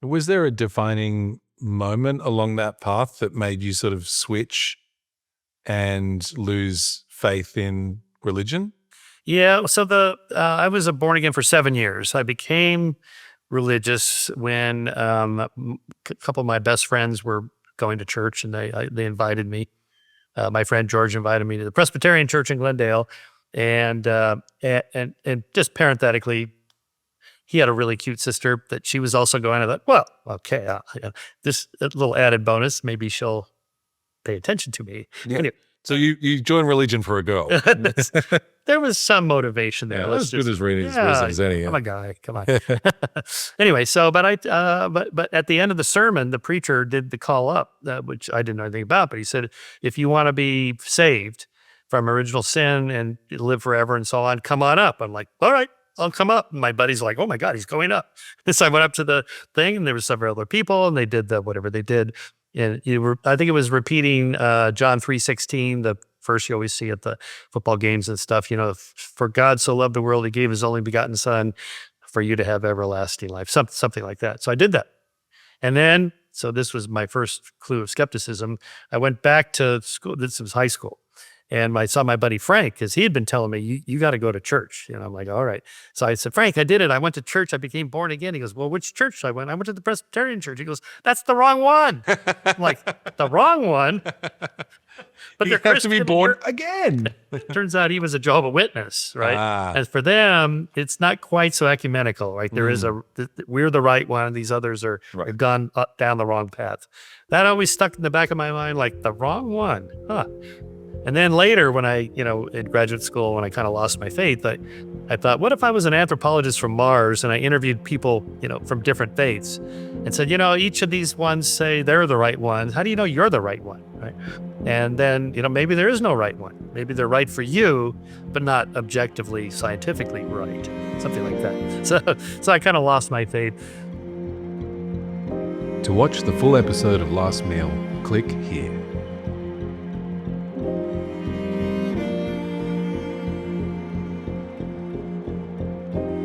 Was there a defining moment along that path that made you sort of switch and lose faith in religion? Yeah, so I was born again for 7 years. I became religious when a couple of my best friends were going to church, and they invited me. My friend George invited me to the Presbyterian Church in Glendale, and just parenthetically, he had a really cute sister that she was also going. I thought, well, okay, this little added bonus, maybe she'll pay attention to me. Yeah. Anyway, So you joined religion for a girl. there was some motivation there. Yeah, as good as reading as any. I'm a guy. Come on. Anyway, but at the end of the sermon, the preacher did the call up, which I didn't know anything about. But he said, if you want to be saved from original sin and live forever and so on, come on up. I'm like, all right, I'll come up. And my buddy's like, oh my God, he's going up. So I went up to the thing, and there were several other people, and they did whatever they did. And I think it was repeating John 3:16, the verse you always see at the football games and stuff. For God so loved the world, he gave his only begotten son for you to have everlasting life, something like that. So I did that. And then, so this was my first clue of skepticism. I went back to school. This was high school. And I saw my buddy Frank, because he had been telling me, you got to go to church. I'm like, all right. So I said, Frank, I did it. I went to church. I became born again. He goes, well, which church? I went to the Presbyterian church. He goes, that's the wrong one. I'm like, the wrong one? But you have to be born again. Turns out he was a Jehovah's Witness, right? And for them, it's not quite so ecumenical, right? There is we're the right one. These others have gone down the wrong path. That always stuck in the back of my mind, like the wrong one, huh? And then later, when I, in graduate school, when I kind of lost my faith, I thought, what if I was an anthropologist from Mars and I interviewed people, from different faiths and said, each of these ones say they're the right ones. How do you know you're the right one, right? And then, maybe there is no right one. Maybe they're right for you, but not objectively, scientifically right. Something like that. So I kind of lost my faith. To watch the full episode of Last Meal, click here.